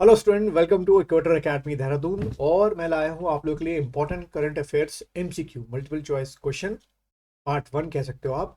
Hello student, welcome to Equator Academy Dehradun. और मैं लाया हूँ आप लोग के लिए important current affairs MCQ multiple choice question part 1 कह सकते हो आप।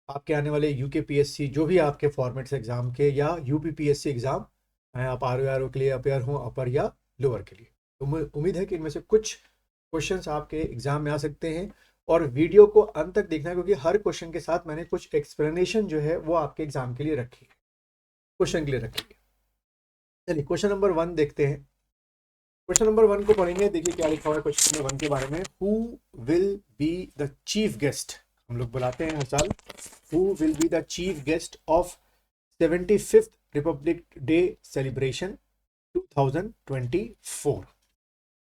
आपके आने वाले यूकेपीएससी जो भी आपके फॉर्मेट्स एग्जाम के या यूपीपीएससी एग्जाम, चाहे आप आर के लिए अपेयर हों, अपर या लोअर के लिए, तो मुझे उम्मीद है कि इनमें से कुछ क्वेश्चंस आपके एग्जाम में आ सकते हैं। और वीडियो को अंत तक देखना है, क्योंकि हर क्वेश्चन के साथ मैंने कुछ एक्सप्लेनेशन जो है वो आपके एग्जाम के लिए रखी है, क्वेश्चन के लिए रखी है। चलिए क्वेश्चन नंबर 1 देखते हैं। क्वेश्चन नंबर 1 को पढ़ेंगे। देखिए क्या लिखा हुआ है क्वेश्चन नंबर 1 के बारे में। Who will be the chief guest, हम लोग बुलाते हैं हर साल, who will be the chief guest of 75th Republic day celebration 2024।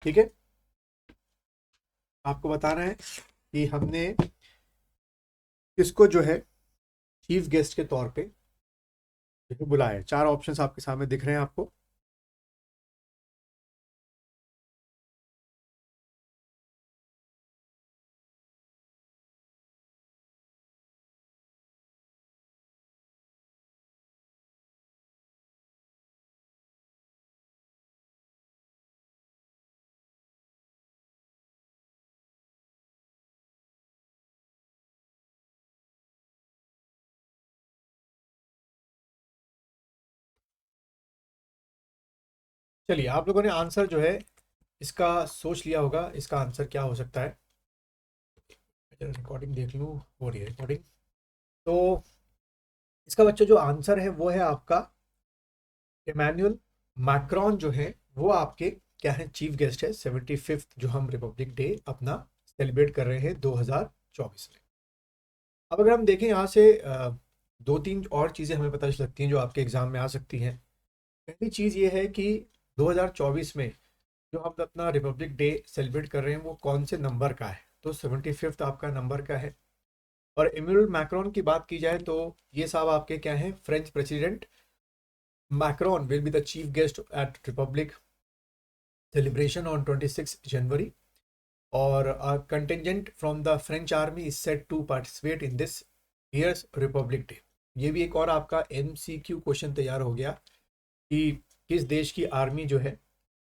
ठीक है, आपको बताना है कि हमने किसको जो है चीफ गेस्ट के तौर पे बुलाया है। 4 ऑप्शंस आपके सामने दिख रहे हैं आपको। चलिए, आप लोगों ने आंसर जो है इसका सोच लिया होगा, इसका आंसर क्या हो सकता है। रिकॉर्डिंग देख लूँ, हो रही है रिकॉर्डिंग। तो इसका बच्चा जो आंसर है वो है आपका इमैनुअल मैक्रॉन जो है वो आपके क्या है, चीफ गेस्ट है 75th जो हम रिपब्लिक डे अपना सेलिब्रेट कर रहे हैं 2024 में। अब अगर हम देखें यहाँ से 2-3 और चीज़ें हमें पता चल सकती हैं जो आपके एग्जाम में आ सकती हैं। पहली चीज़ ये है कि 2024 में जो हम अपना रिपब्लिक डे सेलिब्रेट कर रहे हैं वो कौन से नंबर का है, तो 75th आपका नंबर का है। और इमैनुअल मैक्रोन की बात की जाए तो ये साहब आपके क्या हैं, French president. Macron will be the chief guest at Republic celebration on 26 January, or a contingent from the French army is set to participate in this year's Republic Day। ये भी एक और आपका MCQ क्वेश्चन तैयार हो गया कि किस देश की आर्मी जो है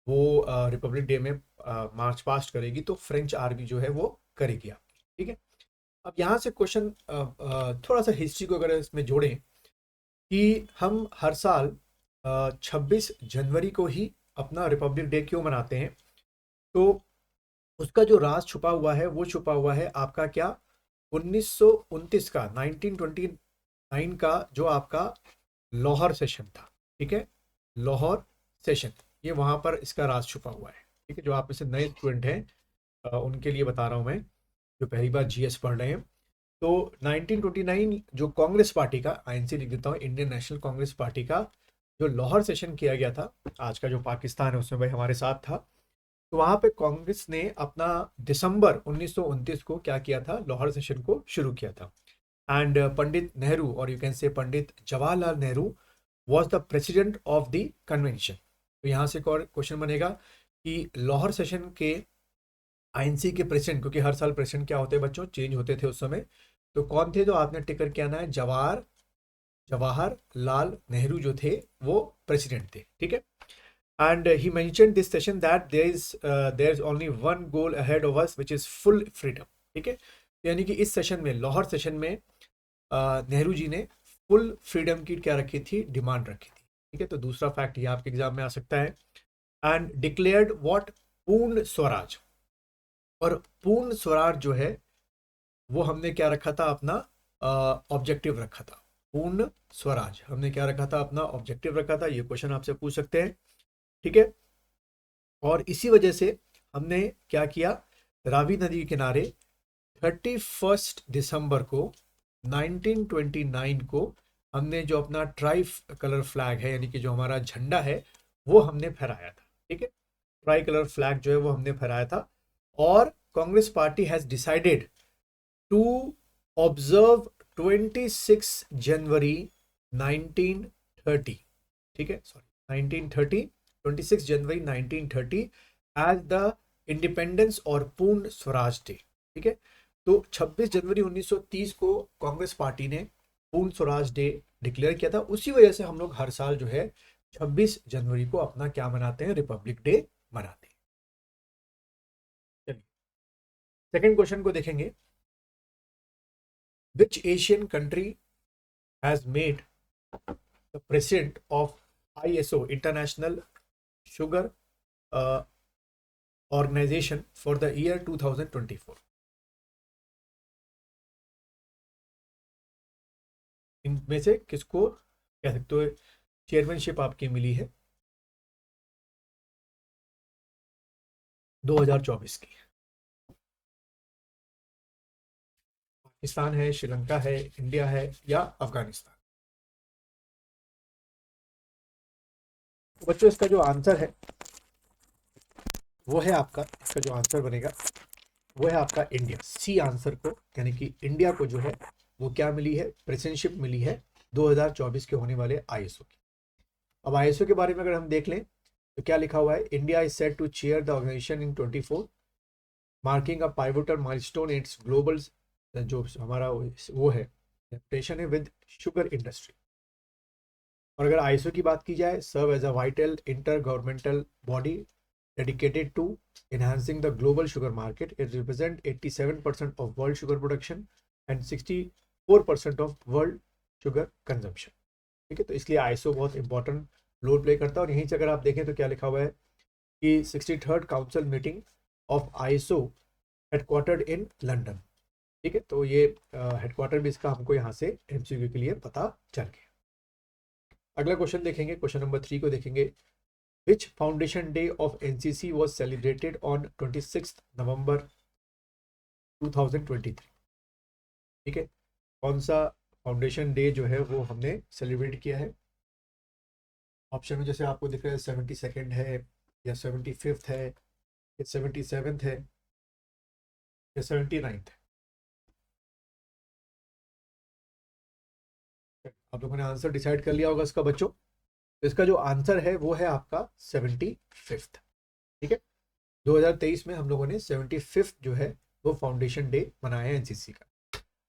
वो रिपब्लिक डे में मार्च पास्ट करेगी, तो फ्रेंच आर्मी जो है वो करेगी आप। ठीक है, अब यहाँ से क्वेश्चन थोड़ा सा हिस्ट्री को अगर इसमें जोड़ें कि हम हर साल 26 जनवरी को ही अपना रिपब्लिक डे क्यों मनाते हैं, तो उसका जो राज छुपा हुआ है वो छुपा हुआ है आपका क्या, 1929 का 1929 का जो आपका लाहौर सेशन था। ठीक है, लाहौर सेशन, ये वहां पर इसका राज छुपा हुआ है। ठीक है, जो आप में से नए स्टूडेंट हैं उनके लिए बता रहा हूं मैं, जो पहली बार जीएस पढ़ रहे हैं। तो 1929 जो कांग्रेस पार्टी का, आईएनसी लिख देता हूँ, इंडियन नेशनल कांग्रेस पार्टी का जो लाहौर सेशन किया गया था, आज का जो पाकिस्तान है उसमें भाई हमारे साथ था। तो वहां पे कांग्रेस ने अपना दिसंबर 1929 को क्या किया था, लाहौर सेशन को शुरू किया था। एंड पंडित नेहरू, और you can say Pandit Jawaharlal Nehru, was the president of the convention. तो यहाँ से एक और क्वेश्चन बनेगा कि लाहौर सेशन के आईएनसी के प्रेसिडेंट, क्योंकि हर साल प्रेसिडेंट क्या होते हैं बच्चों, चेंज होते थे उस समय, तो कौन थे, तो आपने टिकर क्या ना है, जवाहरलाल नेहरू जो थे वो प्रेसिडेंट थे। ठीक है, and he mentioned this session that there's only one goal ahead of us which is full freedom। ठीक है, यानी कि इस सेशन में, लाहौर सेशन में नेहरू जी ने फुल फ्रीडम की क्या रखी थी, डिमांड रखी थी। ठीक है, तो दूसरा फैक्ट ये आपके एग्जाम में आ सकता है। एंड डिक्लेयर्ड व्हाट, पूर्ण स्वराज। और पूर्ण स्वराज जो है वो हमने क्या रखा था, अपना ऑब्जेक्टिव रखा था। पूर्ण स्वराज हमने क्या रखा था, अपना ऑब्जेक्टिव रखा था। ये क्वेश्चन आपसे पूछ सकते हैं। ठीक है, और इसी वजह से हमने क्या किया, रावी नदी के किनारे 31 दिसंबर को 1929 को हमने जो अपना ट्राई कलर फ्लैग है, यानी कि जो हमारा झंडा है, वो हमने फहराया था। ठीक है, ट्राई कलर फ्लैग जो है वो हमने फहराया था। और Congress party has decided to observe 26 January 1930। ठीक है, sorry 1930, 26 January 1930 as the independence और पूर्ण स्वराज डे। ठीक है, तो 26 जनवरी 1930 को कांग्रेस पार्टी ने पूर्ण स्वराज डे डिक्लेयर किया था। उसी वजह से हम लोग हर साल जो है 26 जनवरी को अपना क्या मनाते हैं, रिपब्लिक डे मनाते हैं। चलिए सेकंड क्वेश्चन को देखेंगे। Which Asian country has made the president of ISO international sugar organization for the year 2024? इनमें से किसको कह सकते हो चेयरमैनशिप आपकी मिली है 2024 की? पाकिस्तान है, श्रीलंका है, इंडिया है या अफगानिस्तान? तो बच्चों इसका जो आंसर है वो है आपका, इसका जो आंसर बनेगा वो है आपका इंडिया। सी आंसर को, यानी कि इंडिया को जो है वो क्या मिली है, प्रेसिडेंटशिप मिली है 2024 के होने वाले ISO की। अब ISO के बारे में अगर हम देख लें तो क्या लिखा हुआ है, India is set to chair the organisation in 24 marking a pivotal milestone it's global, जो हमारा वो है रेपुटेशन है विद शुगर इंडस्ट्री। और अगर ISO की बात की जाए, serve as a vital intergovernmental body dedicated to enhancing the global sugar market. It represents 87% of world sugar production and 64% of world sugar consumption. ठीक है, तो इसलिए ISO बहुत इंपॉर्टेंट रोल प्ले करता है। और यहीं से अगर आप देखें तो क्या लिखा हुआ है कि 63rd council meeting of ISO headquartered in London. ठीक है, तो ये हेडक्वार्टर भी इसका हमको यहाँ से MCQ के लिए पता चल गया। अगला क्वेश्चन देखेंगे, क्वेश्चन नंबर 3 को देखेंगे। Which Foundation Day of NCC was celebrated on 26th November 2023? ठीक है, कौन सा फाउंडेशन डे जो है वो हमने सेलिब्रेट किया है? ऑप्शन में जैसे आपको दिख रहा है 72nd है या 75th है या 77th है या 79th है। आप लोगों ने आंसर डिसाइड कर लिया होगा इसका बच्चों। तो इसका जो आंसर है वो है आपका 75th। ठीक है, 2023 में हम लोगों ने 75th जो है वो फाउंडेशन डे मनाया है NCC का।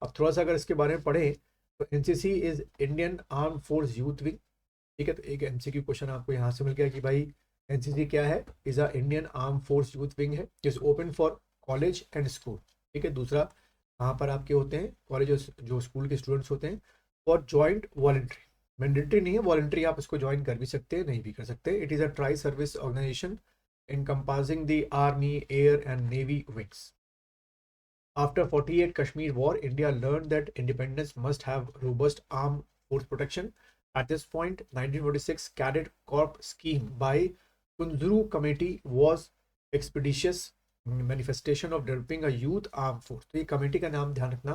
अब थोड़ा सा अगर इसके बारे में पढ़ें तो NCC is Indian arm force youth wing. ठीक है, तो एक MCQ क्वेश्चन आपको यहाँ से मिल गया कि भाई NCC क्या है, is a Indian arm force youth wing है, is open for college and school. ठीक है, दूसरा कहाँ पर आपके होते हैं, कॉलेज जो स्कूल के स्टूडेंट्स होते हैं, और ज्वाइंट वॉलेंट्री, मैंडेटरी नहीं है, वॉलेंट्री आप इसको ज्वाइन कर भी सकते हैं, नहीं भी कर सकते। It is a tri service organisation encompassing the army, air and navy wings. After 48 Kashmir war, India learned that independence must have robust armed force protection. At this point, 1946 Cadet Corps scheme by Kunzuru Committee was expeditious manifestation of developing a youth armed force. तो ये committee का नाम ध्यान रखना,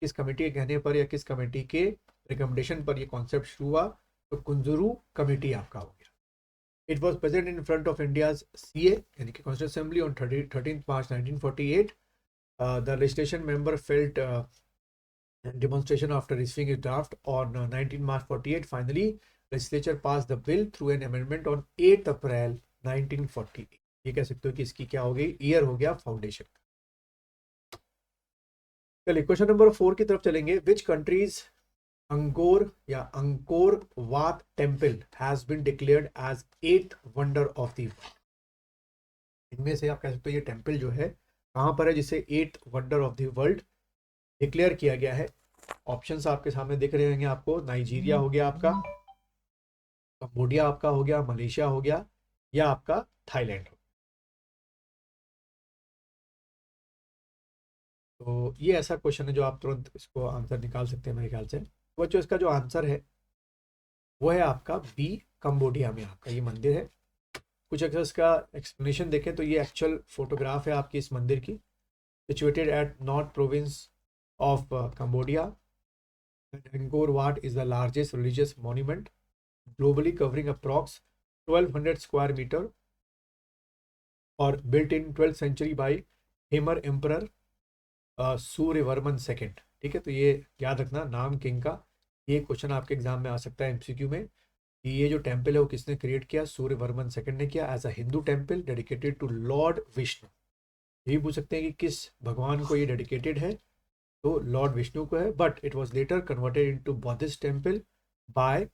किस committee के कहने पर या किस कमेटी के रिकमेंडेशन पर ये कॉन्सेप्ट शुरू हुआ, तो कुंजरू कमेटी आपका हो गया। It was present in front of India's CA, यानी कि Constituent Assembly on 13th March 1948. The legislation member felt demonstration after receiving a draft on 19 March 48. Finally, legislature passed the bill through an amendment on 8th April 1948. ये कह सकते हो कि इसकी क्या हो गई, ईयर हो गया फाउंडेशन का। चलिए क्वेश्चन नंबर 4 की तरफ चलेंगे। विच कंट्रीज अंगोर या Angkor Wat temple has been declared as 8th wonder of the world? इनमें से आप कह सकते हो ये टेम्पल जो है कहाँ पर है जिसे 8th wonder of the world declare किया गया है? ऑप्शंस आपके सामने दिख रहे होंगे आपको। नाइजीरिया हो गया आपका, कंबोडिया आपका हो गया, मलेशिया हो गया या आपका थाईलैंड हो। तो ये ऐसा क्वेश्चन है जो आप तुरंत इसको आंसर निकाल सकते हैं मेरे ख्याल से। तो बच्चों इसका जो आंसर है वो है आपका बी, कंबोडिया में आपका ये मंदिर है। कुछ अगर इसका एक्सप्लेनेशन देखें तो ये एक्चुअल फोटोग्राफ है आपकी इस मंदिर की। Situated at north province of Cambodia, Angkor Wat is the largest religious monument globally covering approx 1200 square metre और built in 12th century by Khmer emperor Suryavarman second. ठीक है, तो ये याद रखना नाम किंग का, ये क्वेश्चन आपके एग्जाम में आ सकता है MCQ में कि ये जो टेम्पल है वो किसने क्रिएट किया, सूर्यवर्मन सेकंड ने किया, as a Hindu temple dedicated to lord Vishnu. ये भी पूछ सकते हैं कि किस भगवान को ये डेडिकेटेड है, तो लॉर्ड विष्णु को है। But it was later converted into Buddhist temple by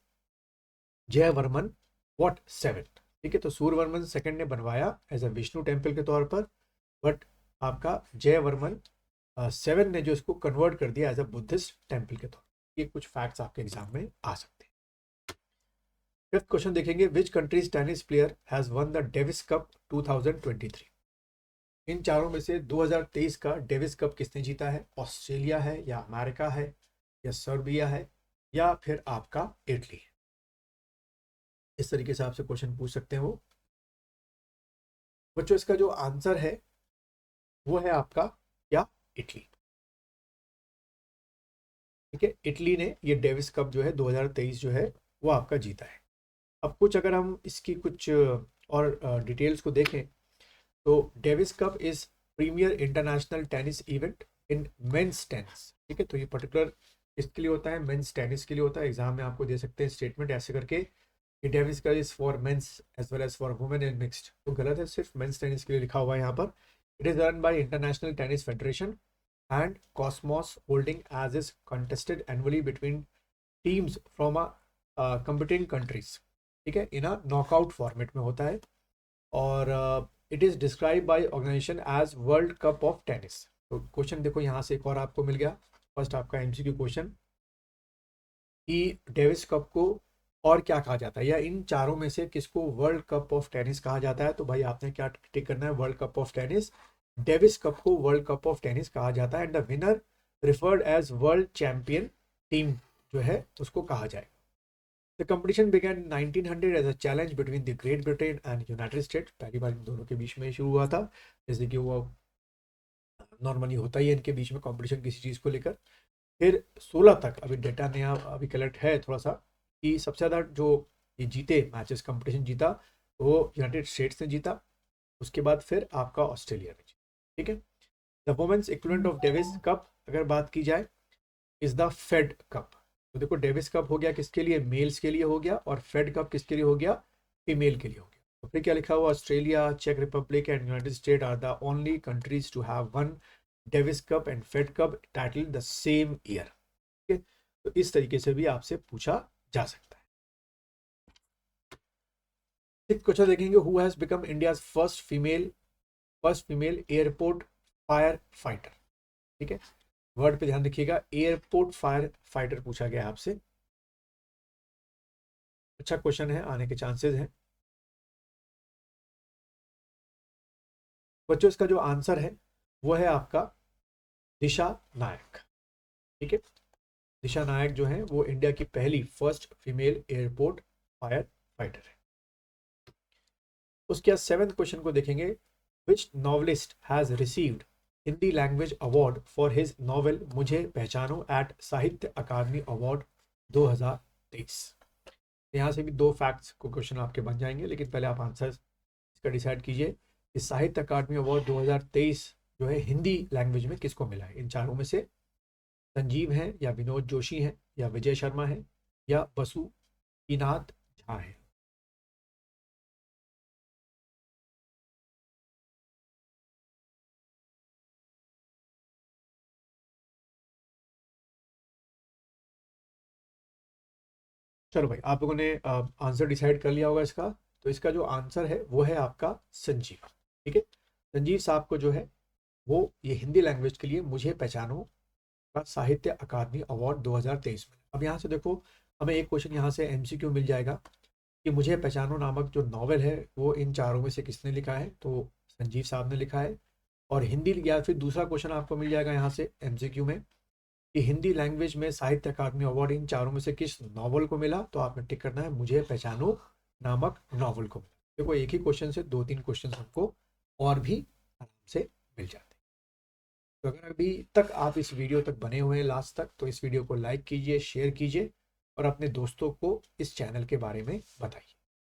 Jayavarman what 7, ठीक है। तो सूर्यवर्मन सेकंड ने बनवाया एज अ विष्णु टेम्पल के तौर पर, बट आपका जयवर्मन 7 ने जो इसको कन्वर्ट कर दिया एज अ बुद्धिस्ट टेम्पल के तौर पर। ये कुछ फैक्ट्स आपके एग्जाम में आ सकते हैं। फिफ्थ क्वेश्चन देखेंगे, which countries tennis player has one the Davis cup 2023। इन चारों में से 2023 का डेविस कप किसने जीता है? ऑस्ट्रेलिया है, या अमेरिका है, या सर्बिया है, या फिर आपका इटली है। इस तरीके से आपसे क्वेश्चन पूछ सकते हैं वो बच्चों। इसका जो आंसर है वो है आपका क्या? इटली, ठीक है। इटली ने ये डेविस कप जो है 2023 जो है वो आपका जीता है। अब कुछ अगर हम इसकी कुछ और डिटेल्स को देखें तो Davis cup is premier international tennis event in men's tennis, ठीक है। तो ये पर्टिकुलर इसके लिए होता है, मेंस टेनिस के लिए होता है। एग्जाम में आपको दे सकते हैं स्टेटमेंट ऐसे करके कि Davis cup is for men's as well as for women in mixed, तो गलत है, सिर्फ मेंस टेनिस के लिए लिखा हुआ है यहाँ पर। It is run by international tennis federation and Cosmos Holding as is contested annually between teams from competing countries, ठीक है। इन नॉकआउट फॉर्मेट में होता है और it is describe by organization as world cup of tennis. तो question देखो यहाँ से एक और आपको मिल गया, फर्स्ट आपका एमसीक्यू क्वेश्चन कि डेविस कप को और क्या कहा जाता है, या इन चारों में से किसको वर्ल्ड कप ऑफ टेनिस कहा जाता है। तो भाई आपने क्या टिक करना है? World cup of tennis. Davis cup को वर्ल्ड कप ऑफ टेनिस कहा जाता है and the winner referred as world champion team जो है उसको कहा जाएगा। The competition began 1900 as a challenge between the great Britain and United States. पहली बार इन दोनों के बीच में शुरू हुआ था, जैसे कि वो नॉर्मली होता ही है इनके बीच में कंपटीशन किसी चीज़ को लेकर। फिर 16 तक अभी डेटा नया अभी कलेक्ट है थोड़ा सा, कि सबसे ज़्यादा जो ये जीते मैचेस कंपटीशन जीता वो यूनाइटेड स्टेट्स ने जीता, उसके बाद फिर आपका ऑस्ट्रेलिया ने जीता, ठीक है। The women's equivalent of Davis cup अगर बात की जाए इज द फेड कप। तो देखो डेविस कप हो गया किसके लिए? मेल्स के लिए हो गया, और फेड कप किसके लिए हो गया? फीमेल के लिए हो गया। तो फिर क्या लिखा हुआ? ऑस्ट्रेलिया, चेक republic and United State are the only countries to have won Davis cup and Fed cup title the same year, ठीक है। तो इस तरीके से भी आपसे पूछा जा सकता है। क्वेश्चन देखेंगे, who has become India's first female airport fire fighter, ठीक है। वर्ड पे ध्यान रखिएगा, एयरपोर्ट फायर फाइटर पूछा गया आपसे। अच्छा क्वेश्चन है, आने के चांसेस हैं बच्चों। इसका जो आंसर है वो है आपका दिशा नायक, ठीक है। दिशा नायक जो है वो इंडिया की पहली first female airport fire fighter है। उसके बाद 7th क्वेश्चन को देखेंगे, which novelist has received Hindi language award for his novel मुझे पहचानो एट साहित्य अकादमी अवार्ड 2023। यहाँ से भी दो फैक्ट्स को क्वेश्चन आपके बन जाएंगे, लेकिन पहले आप आंसर इसका डिसाइड कीजिए कि साहित्य अकादमी अवार्ड 2023 जो है हिंदी लैंग्वेज में किसको मिला है। इन चारों में से संजीव हैं, या विनोद जोशी हैं, या विजय शर्मा है, या बसुकीनाथ झा है। चलो भाई, आप लोगों ने आंसर डिसाइड कर लिया होगा इसका। तो इसका जो आंसर है वो है आपका संजीव, ठीक है। संजीव साहब को जो है वो ये हिंदी लैंग्वेज के लिए मुझे पहचानो का साहित्य अकादमी अवार्ड 2023 में। अब यहाँ से देखो, हमें एक क्वेश्चन यहाँ से एमसीक्यू मिल जाएगा कि मुझे पहचानो नामक जो नॉवेल है वो इन चारों में से किसने लिखा है। तो संजीव साहब ने लिखा है। और हिंदी, या फिर दूसरा क्वेश्चन आपको मिल जाएगा यहाँ से एमसीक्यू में कि हिंदी लैंग्वेज में साहित्य अकादमी अवार्ड इन चारों में से किस नॉवल को मिला। तो आपने टिक करना है मुझे पहचानो नामक नॉवल को मिला। देखो एक ही क्वेश्चन से 2-3 क्वेश्चन हमको और भी आराम से मिल जाते हैं। तो अगर अभी तक आप इस वीडियो तक बने हुए हैं लास्ट तक, तो इस वीडियो को लाइक कीजिए, शेयर कीजिए और अपने दोस्तों को इस चैनल के बारे में बताइए।